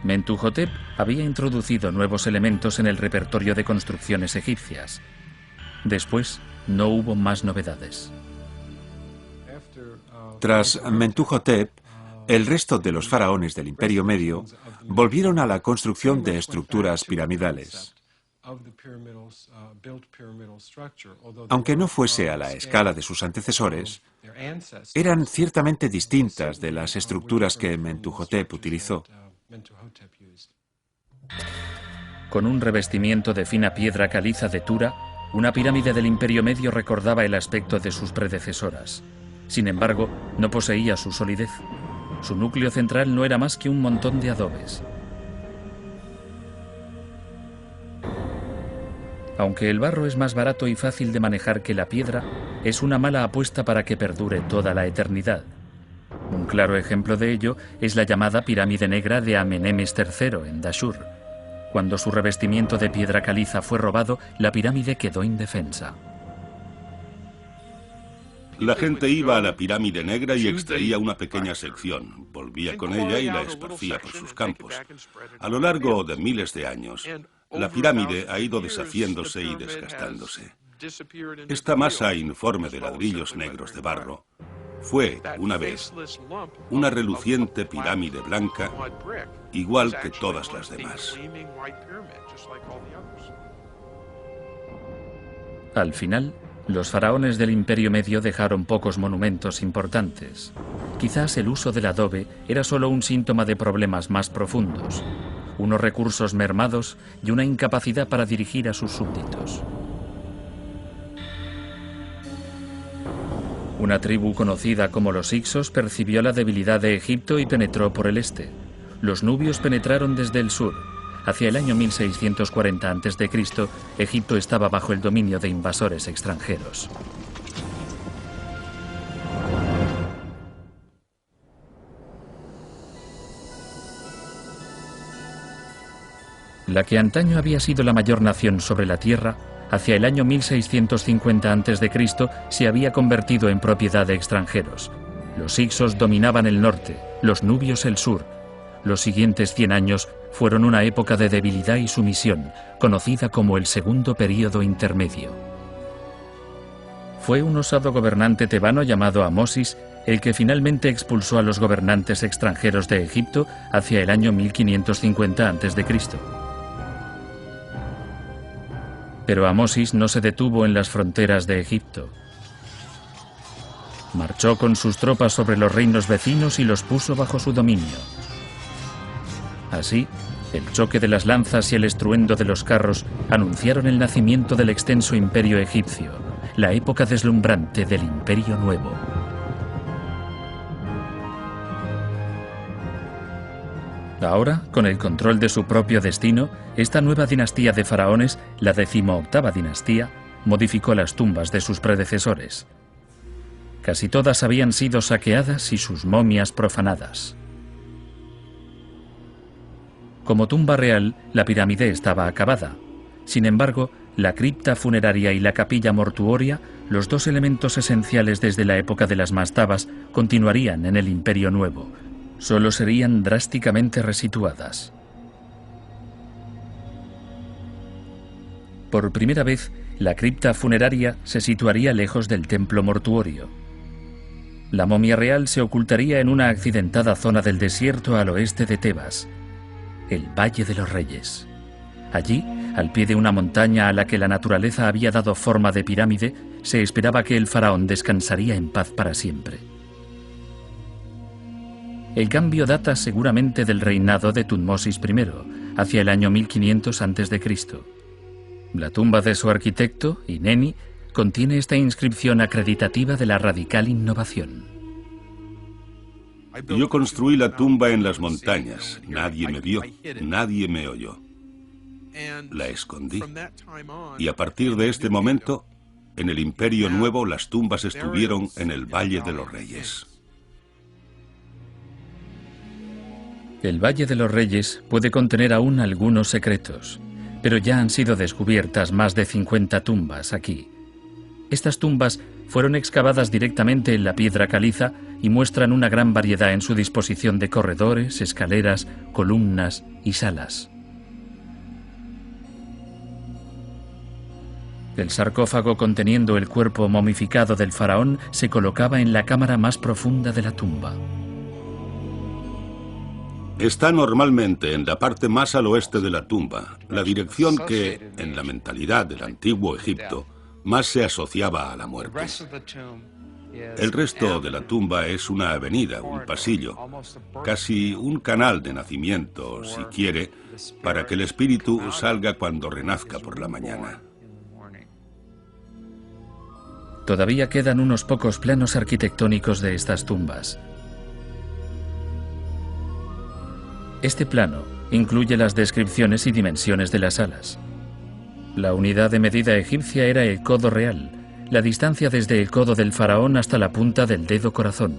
Mentuhotep había introducido nuevos elementos en el repertorio de construcciones egipcias. Después, no hubo más novedades. Tras Mentuhotep, el resto de los faraones del Imperio Medio volvieron a la construcción de estructuras piramidales. Aunque no fuese a la escala de sus antecesores, eran ciertamente distintas de las estructuras que Mentuhotep utilizó. Con un revestimiento de fina piedra caliza de Tura, una pirámide del Imperio Medio recordaba el aspecto de sus predecesoras. Sin embargo, no poseía su solidez. Su núcleo central no era más que un montón de adobes. Aunque el barro es más barato y fácil de manejar que la piedra, es una mala apuesta para que perdure toda la eternidad. Un claro ejemplo de ello es la llamada Pirámide Negra de Amenemes III en Dashur. Cuando su revestimiento de piedra caliza fue robado, la pirámide quedó indefensa. La gente iba a la Pirámide Negra y extraía una pequeña sección, volvía con ella y la esparcía por sus campos. A lo largo de miles de años, la pirámide ha ido deshaciéndose y desgastándose. Esta masa informe de ladrillos negros de barro fue, una vez, una reluciente pirámide blanca, igual que todas las demás. Al final, los faraones del Imperio Medio dejaron pocos monumentos importantes. Quizás el uso del adobe era solo un síntoma de problemas más profundos, unos recursos mermados y una incapacidad para dirigir a sus súbditos. Una tribu conocida como los Hyksos percibió la debilidad de Egipto y penetró por el este. Los nubios penetraron desde el sur. Hacia el año 1640 a.C., Egipto estaba bajo el dominio de invasores extranjeros. La que antaño había sido la mayor nación sobre la tierra, hacia el año 1650 a.C. se había convertido en propiedad de extranjeros. Los Hyksos dominaban el norte, los nubios el sur. Los siguientes 100 años fueron una época de debilidad y sumisión, conocida como el Segundo Período Intermedio. Fue un osado gobernante tebano llamado Amosis el que finalmente expulsó a los gobernantes extranjeros de Egipto hacia el año 1550 a.C. Pero Amosis no se detuvo en las fronteras de Egipto. Marchó con sus tropas sobre los reinos vecinos y los puso bajo su dominio. Así, el choque de las lanzas y el estruendo de los carros anunciaron el nacimiento del extenso imperio egipcio, la época deslumbrante del Imperio Nuevo. Ahora, con el control de su propio destino, esta nueva dinastía de faraones, la 18ª dinastía, modificó las tumbas de sus predecesores. Casi todas habían sido saqueadas y sus momias profanadas. Como tumba real, la pirámide estaba acabada. Sin embargo, la cripta funeraria y la capilla mortuoria, los dos elementos esenciales desde la época de las mastabas, continuarían en el Imperio Nuevo. Solo serían drásticamente resituadas. Por primera vez, la cripta funeraria se situaría lejos del templo mortuorio. La momia real se ocultaría en una accidentada zona del desierto al oeste de Tebas, el Valle de los Reyes. Allí, al pie de una montaña a la que la naturaleza había dado forma de pirámide, se esperaba que el faraón descansaría en paz para siempre. El cambio data seguramente del reinado de Tutmosis I, hacia el año 1500 a.C. La tumba de su arquitecto, Ineni, contiene esta inscripción acreditativa de la radical innovación. Yo construí la tumba en las montañas. Nadie me vio, nadie me oyó. La escondí. Y a partir de este momento, en el Imperio Nuevo, las tumbas estuvieron en el Valle de los Reyes. El Valle de los Reyes puede contener aún algunos secretos, pero ya han sido descubiertas más de 50 tumbas aquí. Estas tumbas fueron excavadas directamente en la piedra caliza y muestran una gran variedad en su disposición de corredores, escaleras, columnas y Salas. El sarcófago conteniendo el cuerpo momificado del faraón se colocaba en la cámara más profunda de la tumba. Está normalmente en la parte más al oeste de la tumba, la dirección que, en la mentalidad del antiguo Egipto, más se asociaba a la muerte. El resto de la tumba es una avenida, un pasillo, casi un canal de nacimiento, si quiere, para que el espíritu salga cuando renazca por la mañana. Todavía quedan unos pocos planos arquitectónicos de estas tumbas. Este plano incluye las descripciones y dimensiones de las salas. La unidad de medida egipcia era el codo real, la distancia desde el codo del faraón hasta la punta del dedo corazón.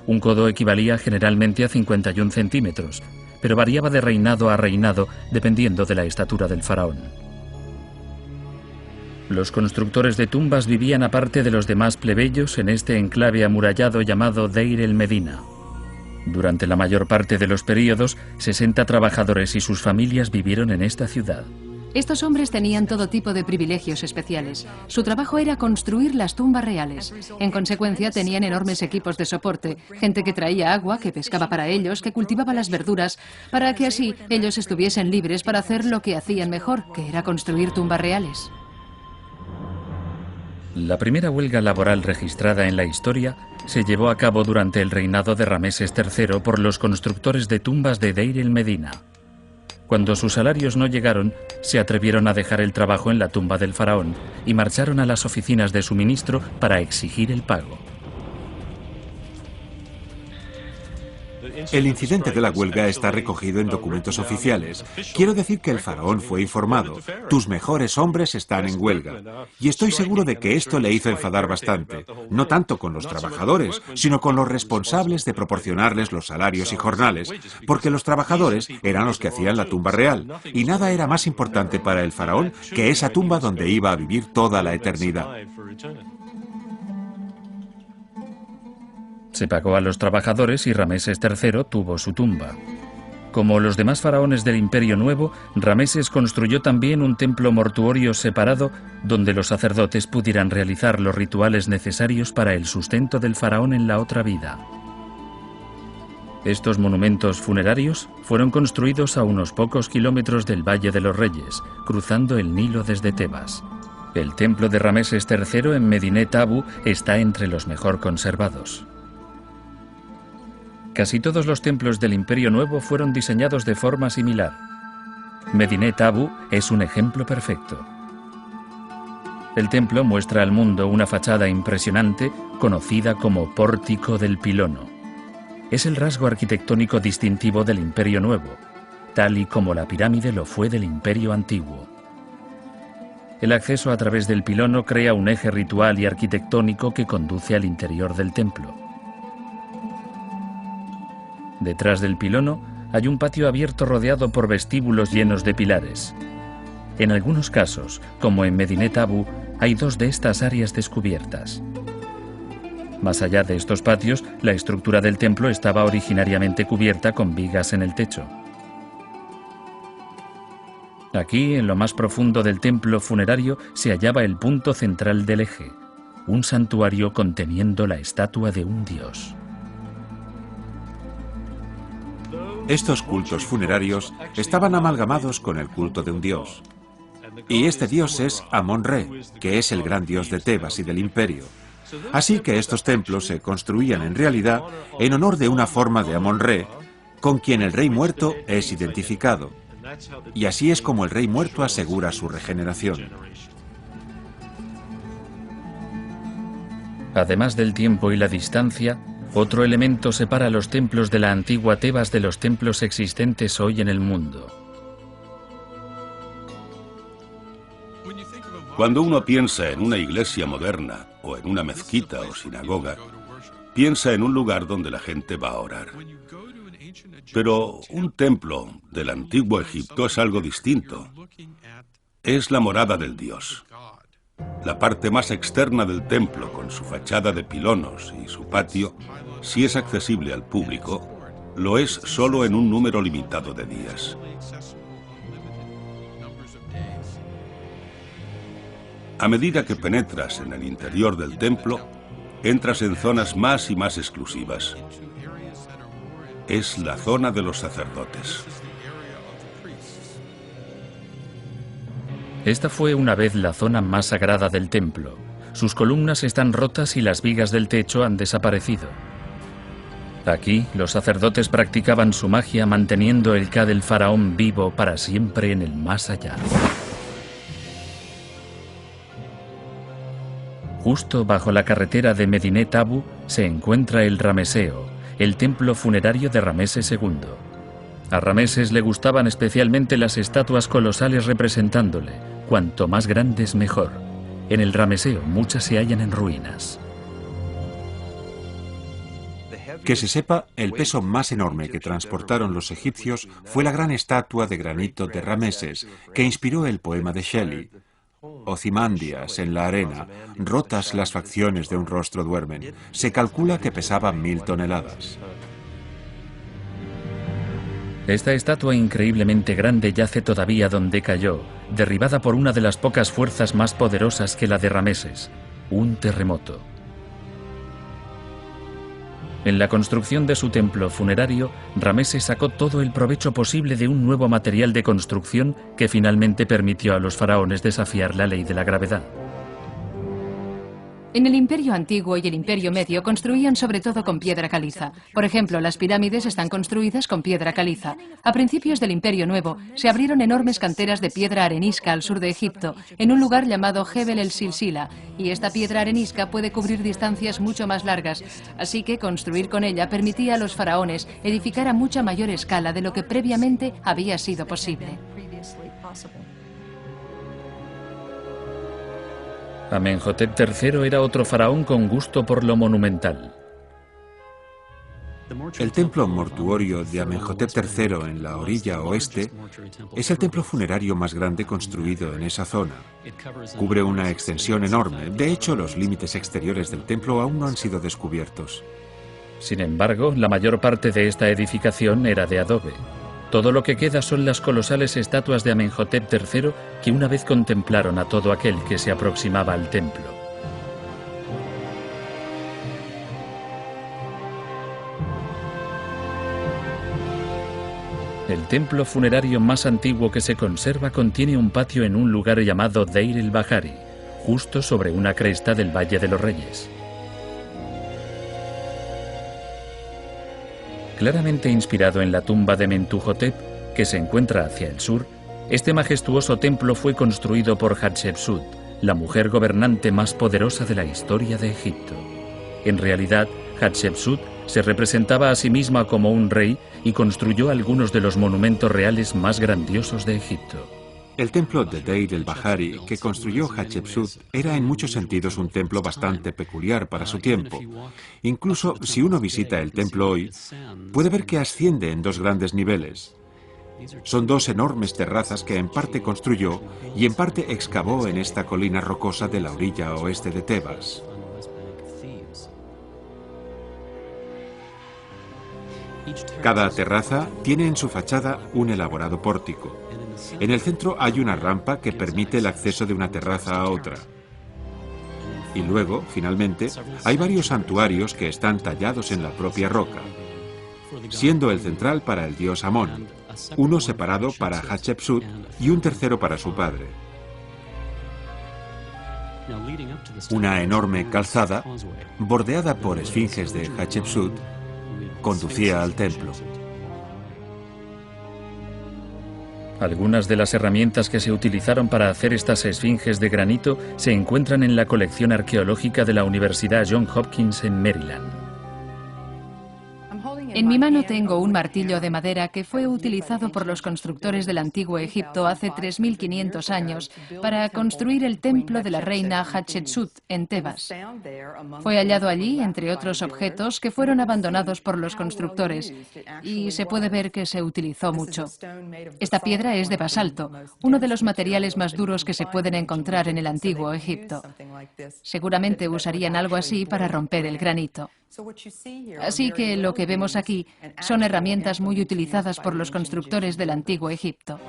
Un codo equivalía generalmente a 51 centímetros, pero variaba de reinado a reinado dependiendo de la estatura del faraón. Los constructores de tumbas vivían aparte de los demás plebeyos en este enclave amurallado llamado Deir el-Medina. Durante la mayor parte de los períodos, 60 trabajadores y sus familias vivieron en esta ciudad. Estos hombres tenían todo tipo de privilegios especiales. Su trabajo era construir las tumbas reales. En consecuencia, tenían enormes equipos de soporte, gente que traía agua, que pescaba para ellos, que cultivaba las verduras, para que así ellos estuviesen libres para hacer lo que hacían mejor, que era construir tumbas reales. La primera huelga laboral registrada en la historia se llevó a cabo durante el reinado de Rameses III por los constructores de tumbas de Deir el-Medina. Cuando sus salarios no llegaron, se atrevieron a dejar el trabajo en la tumba del faraón y marcharon a las oficinas de suministro para exigir el pago. El incidente de la huelga está recogido en documentos oficiales. Quiero decir que el faraón fue informado: tus mejores hombres están en huelga. Y estoy seguro de que esto le hizo enfadar bastante, no tanto con los trabajadores, sino con los responsables de proporcionarles los salarios y jornales, porque los trabajadores eran los que hacían la tumba real, y nada era más importante para el faraón que esa tumba donde iba a vivir toda la eternidad. Se pagó a los trabajadores y Rameses III tuvo su tumba. Como los demás faraones del Imperio Nuevo, Rameses construyó también un templo mortuorio separado donde los sacerdotes pudieran realizar los rituales necesarios para el sustento del faraón en la otra vida. Estos monumentos funerarios fueron construidos a unos pocos kilómetros del Valle de los Reyes, cruzando el Nilo desde Tebas. El templo de Rameses III en Medinet Abu está entre los mejor conservados. Casi todos los templos del Imperio Nuevo fueron diseñados de forma similar. Medinet Abu es un ejemplo perfecto. El templo muestra al mundo una fachada impresionante conocida como Pórtico del Pilono. Es el rasgo arquitectónico distintivo del Imperio Nuevo, tal y como la pirámide lo fue del Imperio Antiguo. El acceso a través del pilono crea un eje ritual y arquitectónico que conduce al interior del templo. Detrás del pilono hay un patio abierto rodeado por vestíbulos llenos de pilares. En algunos casos, como en Medinet Abu, hay dos de estas áreas descubiertas. Más allá de estos patios, la estructura del templo estaba originariamente cubierta con vigas en el techo. Aquí, en lo más profundo del templo funerario, se hallaba el punto central del eje, un santuario conteniendo la estatua de un dios. Estos cultos funerarios estaban amalgamados con el culto de un dios. Y este dios es Amon-Re, que es el gran dios de Tebas y del imperio. Así que estos templos se construían en realidad en honor de una forma de Amon-Re, con quien el rey muerto es identificado. Y así es como el rey muerto asegura su regeneración. Además del tiempo y la distancia, otro elemento separa los templos de la antigua Tebas de los templos existentes hoy en el mundo. Cuando uno piensa en una iglesia moderna, o en una mezquita o sinagoga, piensa en un lugar donde la gente va a orar. Pero un templo del antiguo Egipto es algo distinto. Es la morada del Dios. La parte más externa del templo, con su fachada de pilonos y su patio, sí es accesible al público, lo es solo en un número limitado de días. A medida que penetras en el interior del templo, entras en zonas más y más exclusivas. Es la zona de los sacerdotes. Esta fue una vez la zona más sagrada del templo. Sus columnas están rotas y las vigas del techo han desaparecido. Aquí, los sacerdotes practicaban su magia manteniendo el Ka del faraón vivo para siempre en el más allá. Justo bajo la carretera de Medinet Habu se encuentra el Rameseo, el templo funerario de Rameses II. A Rameses le gustaban especialmente las estatuas colosales representándole. Cuanto más grandes, mejor. En el Rameseo muchas se hallan en ruinas. Que se sepa, el peso más enorme que transportaron los egipcios fue la gran estatua de granito de Rameses, que inspiró el poema de Shelley. Ozymandias en la arena, rotas las facciones de un rostro duermen. Se calcula que pesaba 1000 toneladas. Esta estatua increíblemente grande yace todavía donde cayó, derribada por una de las pocas fuerzas más poderosas que la de Rameses, un terremoto. En la construcción de su templo funerario, Rameses sacó todo el provecho posible de un nuevo material de construcción que finalmente permitió a los faraones desafiar la ley de la gravedad. En el Imperio Antiguo y el Imperio Medio construían sobre todo con piedra caliza. Por ejemplo, las pirámides están construidas con piedra caliza. A principios del Imperio Nuevo se abrieron enormes canteras de piedra arenisca al sur de Egipto, en un lugar llamado Jebel el Silsila, y esta piedra arenisca puede cubrir distancias mucho más largas, así que construir con ella permitía a los faraones edificar a mucha mayor escala de lo que previamente había sido posible. Amenhotep III era otro faraón con gusto por lo monumental. El templo mortuorio de Amenhotep III en la orilla oeste es el templo funerario más grande construido en esa zona. Cubre una extensión enorme. De hecho, los límites exteriores del templo aún no han sido descubiertos. Sin embargo, la mayor parte de esta edificación era de adobe. Todo lo que queda son las colosales estatuas de Amenhotep III que una vez contemplaron a todo aquel que se aproximaba al templo. El templo funerario más antiguo que se conserva contiene un patio en un lugar llamado Deir el-Bahari, justo sobre una cresta del Valle de los Reyes. Claramente inspirado en la tumba de Mentuhotep, que se encuentra hacia el sur, este majestuoso templo fue construido por Hatshepsut, la mujer gobernante más poderosa de la historia de Egipto. En realidad, Hatshepsut se representaba a sí misma como un rey y construyó algunos de los monumentos reales más grandiosos de Egipto. El templo de Deir el-Bahari que construyó Hatshepsut era en muchos sentidos un templo bastante peculiar para su tiempo. Incluso si uno visita el templo hoy, puede ver que asciende en dos grandes niveles. Son dos enormes terrazas que en parte construyó y en parte excavó en esta colina rocosa de la orilla oeste de Tebas. Cada terraza tiene en su fachada un elaborado pórtico. En el centro hay una rampa que permite el acceso de una terraza a otra. Y luego, finalmente, hay varios santuarios que están tallados en la propia roca, siendo el central para el dios Amón, uno separado para Hatshepsut y un tercero para su padre. Una enorme calzada, bordeada por esfinges de Hatshepsut, conducía al templo. Algunas de las herramientas que se utilizaron para hacer estas esfinges de granito se encuentran en la colección arqueológica de la Universidad Johns Hopkins en Maryland. En mi mano tengo un martillo de madera que fue utilizado por los constructores del antiguo Egipto hace 3500 años para construir el templo de la reina Hatshepsut en Tebas. Fue hallado allí, entre otros objetos, que fueron abandonados por los constructores y se puede ver que se utilizó mucho. Esta piedra es de basalto, uno de los materiales más duros que se pueden encontrar en el antiguo Egipto. Seguramente usarían algo así para romper el granito. Así que lo que vemos aquí son herramientas muy utilizadas por los constructores del antiguo Egipto.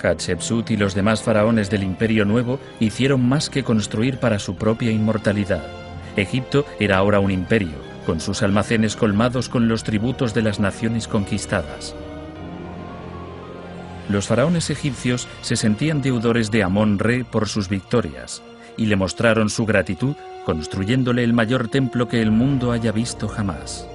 Hatshepsut y los demás faraones del Imperio Nuevo hicieron más que construir para su propia inmortalidad. Egipto era ahora un imperio, con sus almacenes colmados con los tributos de las naciones conquistadas. Los faraones egipcios se sentían deudores de Amón-Re por sus victorias y le mostraron su gratitud construyéndole el mayor templo que el mundo haya visto jamás.